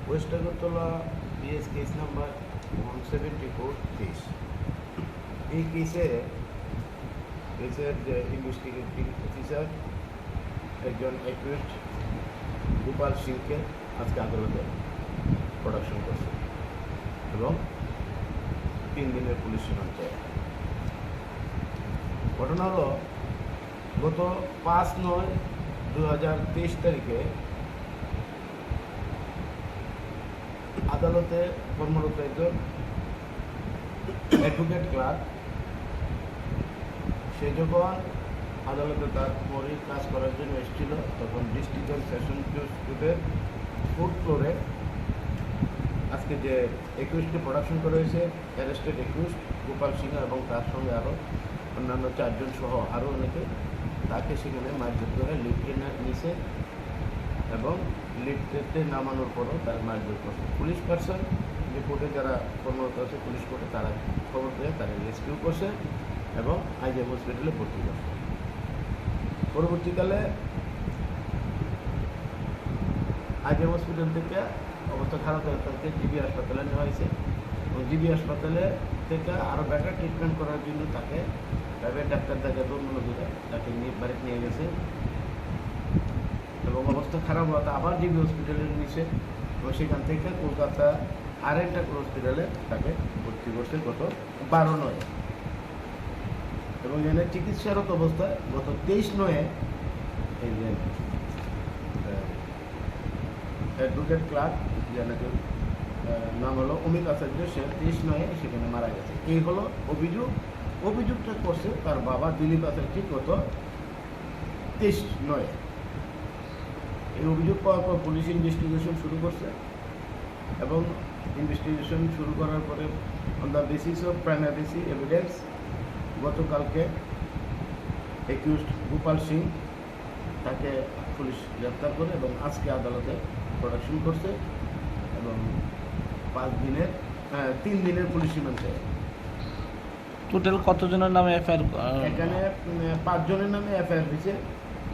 West Agartala BS case number 174-23। এই কেসের যে ইনভেস্টিগেটিং অফিসার একজন অ্যাকিউজড গোপাল সিংকে আজকে আদালতে প্রোডাকশন করছে এবং 3 দিনের পুলিশ রিমান্ড চায়। ঘটনা হলো গত 5/9/2023 তারিখে আদালতে কর্মরত একজন অ্যাডভোকেট ক্লার্ক, সে যখন আদালতে তার মৌলিক কাজ করার জন্য এসেছিল তখন ডিস্ট্রিক্ট সেশন কোর্টের 4th ফ্লোরে আজকে যে একুশটি প্রোডাকশন করা হয়েছে অ্যারেস্টেড একুশড গোপাল সিংহ এবং তার সঙ্গে আরও অন্যান্য 4 জন সহ আরও অনেকে, তাকে সেখানে মারধর করে লিফটে নিচে এবং লিফটে নামানোর পরও তার মারধর করছে। পুলিশ পার্সন যে কোর্টে যারা কর্মরত আছে পুলিশ কোর্টে তারা খবর পেয়ে তারা রেস্কিউ করছে এবং আইজিএম হসপিটালে ভর্তি করছে। পরবর্তীকালে আইজিএম হসপিটাল থেকে অবস্থা খারাপ হয়ে তাকে জিবি হাসপাতালে নেওয়া হয়েছে এবং জিবি হাসপাতালে থেকে আরও বেটার ট্রিটমেন্ট করার জন্য তাকে প্রাইভেট ডাক্তার দেখাতে অন্য দূরে তাকে বাড়িতে নিয়ে গেছে এবং অবস্থা খারাপ হওয়াতে আবার জিবি হসপিটালে নিয়েছে এবং সেখান থেকে কলকাতা আরেকটা হসপিটালে তাকে ভর্তি করছে গত 12/9 এবং এখানে চিকিৎসারত অবস্থায় গত 23/9 এই যে অ্যাডভোকেট ক্লার্ক যেনাকে নাম হলো অমিত আচার্য, সে 23/9 সেখানে মারা গেছে। এই হলো অভিযোগটা করছে তার বাবা দিলীপ আচার্য গত 23/9। এই অভিযোগ পাওয়ার পর পুলিশ ইনভেস্টিগেশন শুরু করছে এবং ইনভেস্টিগেশন শুরু করার পরে on the basis of primary evidence গতকালকে অ্যাকিউজড গোপাল সিং তাকে পুলিশ গ্রেপ্তার করে এবং আজকে আদালতে প্রোডাকশন করছে এবং 3 দিনের পুলিশ রিমান্ড চায়। টোটাল কতজনের নামে এফআইআর? এখানে 5 জনের নামে এফআইআর হয়েছে,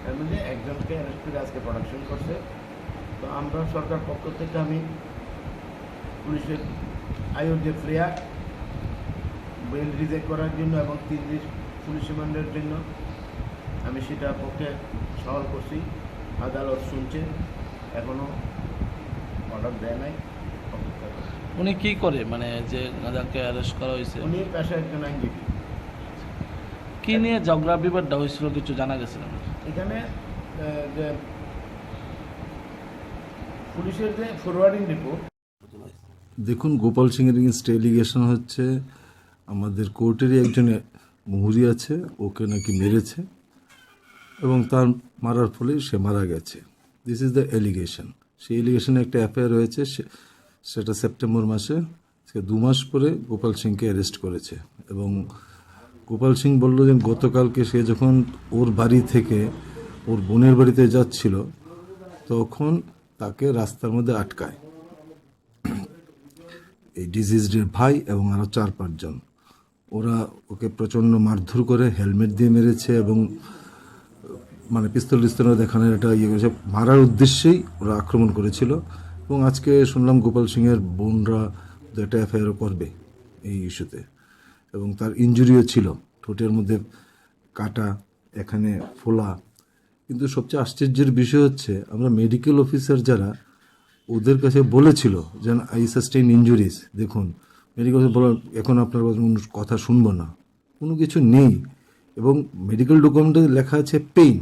এর মধ্যে একজনকে অ্যারেস্ট করে আজকে প্রোডাকশন করছে। তো আমরা সরকার পক্ষ থেকে আমি পুলিশের আয়োগ যে ফ্রিয়ার বেল রিজেক্ট করার জন্য এবং 3 দিন পুলিশ রিমান্ডের জন্য আমি সেটার পক্ষে সওয়াল করছি। আদালত শুনছে, এখনও অর্ডার দেয় নাই। উনি কি করে, মানে যে যাকে অ্যারেস্ট করা হয়েছে উনি পেশায় একজন আইনজীবী। কি নিয়ে ঝগড়া বিবাদটা হয়েছিল কিছু জানা গেছে না? এখানে যে পুলিশের যে ফরওয়ার্ডিং রিপোর্ট, দেখুন, গোপাল সিংয়ের এগেনস্ট এলিগেশন হচ্ছে আমাদের কোর্টেরই একজন মুহুরি আছে, ওকে নাকি মেরেছে এবং তার মারার ফলে সে মারা গেছে। This is the allegation. সেই এলিগেশনে একটা এফআইআর হয়েছে, সেটা সেপ্টেম্বর মাসে। 2 মাস পরে গোপাল সিংকে অ্যারেস্ট করেছে এবং গোপাল সিং বলল যে গতকালকে সে যখন ওর বাড়ি থেকে ওর বোনের বাড়িতে যাচ্ছিল তখন তাকে রাস্তার মধ্যে আটকায় এই ডিজিজডের ভাই এবং আরও 4-5 জন। ওরা ওকে প্রচণ্ড মারধর করে, হেলমেট দিয়ে মেরেছে এবং মানে পিস্তল দেখানোর একটা করেছে, মারার উদ্দেশ্যেই ওরা আক্রমণ করেছিল। এবং আজকে শুনলাম গোপাল সিংয়ের বোনরা একটা এফআইআরও করবে এই ইস্যুতে এবং তার ইনজুরিও ছিল, ঠোঁটের মধ্যে কাটা, এখানে ফোলা। কিন্তু সবচেয়ে আশ্চর্যের বিষয় হচ্ছে আমরা মেডিকেল অফিসার যারা ওদের কাছে বলেছিল যে আই সাস্টেইন ইনজুরিজ, দেখুন মেডিকেল অফিসার বলেন এখন আপনার কথা শুনবো না, কোনো কিছু নেই এবং মেডিকেল ডকুমেন্টে লেখা আছে পেইন।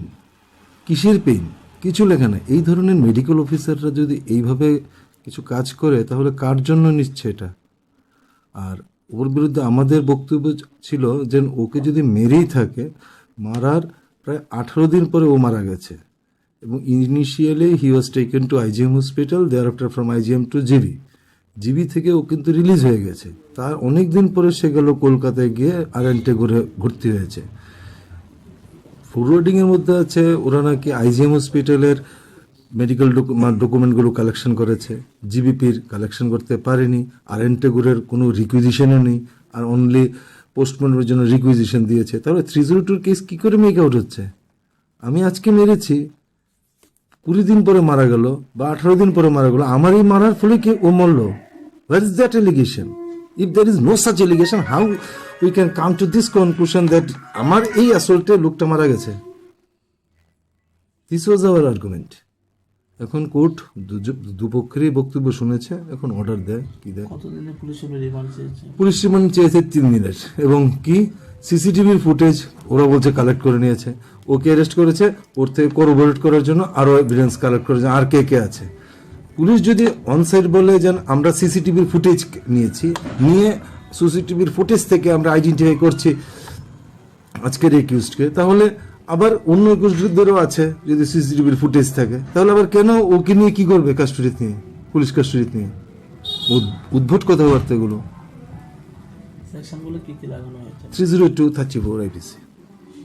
কিসের পেইন? কিছু লেখা নেই। এই ধরনের মেডিকেল অফিসাররা যদি এইভাবে কিছু কাজ করে তাহলে কার জন্য নিচ্ছে এটা? আর ওর বিরুদ্ধে আমাদের বক্তব্য ছিল যে ওকে যদি মেরেই থাকে, মারার প্রায় 18 দিন পরে ও মারা গেছে এবং initially he was taken to IGM hospital, thereafter from IGM to GB থেকে ও কিন্তু রিলিজ হয়ে গেছে। তার অনেক দিন পরে সে গেল কলকাতায় গিয়ে আরএনটে ভর্তি হয়েছে। ফরওয়ার্ডিংয়ের মধ্যে আছে ওরা নাকি আইজিএম হসপিটালের মেডিকেল ডকুমেন্টগুলো কালেকশন করেছে, জিবিপির কালেকশন করতে পারেনি, আরএনটেগুরের কোনো রিকুইজিশনও নেই, আর অনলি পোস্টমর্টমের জন্য রিকুইজিশন দিয়েছে। তাহলে 302 কেস কী করে মেক আউট হচ্ছে? আমি আজকে মেরেছি, 20 দিন পরে মারা গেল বা 18 দিন পরে মারা গেল, আমারই মারার ফলে কি ও মরলো? Where is that allegation? If there is no such allegation, how we can come to this conclusion that আমার এই অ্যাসল্টে লোকটা মারা গেছে? This was our argument. এখন কোর্ট দুপক্ষেরই বক্তব্য শুনেছে, এখন অর্ডার দেয়, কি দেয়। কতদিনে পুলিশের রিমান্ড চেয়েছে? পুলিশ রিমান্ড চেয়েছে 3 দিনের, এবং কি সিসিটিভির ফুটেজ ওরা বলছে কালেক্ট করে নিয়েছে, ওকে অ্যারেস্ট করেছে ওর থেকে কোরোবোরেট করার জন্য, আরও এভিডেন্স কালেক্ট করেছে আর কে কে আছে। পুলিশ যদি অনসাইড বলে যেন আমরা সিসিটিভির ফুটেজ নিয়েছি, নিয়ে সিসিটিভির ফুটেজ থেকে আমরা আইডেন্টিফাই করছি আজকের একিউজডকে, তাহলে আবার অন্য একিউজদেরও আছে যদি সিসিটিভির ফুটেজ থাকে, তাহলে আবার কেন ওকে নিয়ে কি করবে কাস্টডিতে নিয়ে, পুলিশ কাস্টডিতে নিয়ে? উদ্ভট কথাবার্তা এগুলো। সেকশনগুলো কি কি লাগানো হয়েছে? 302, 34 IPC।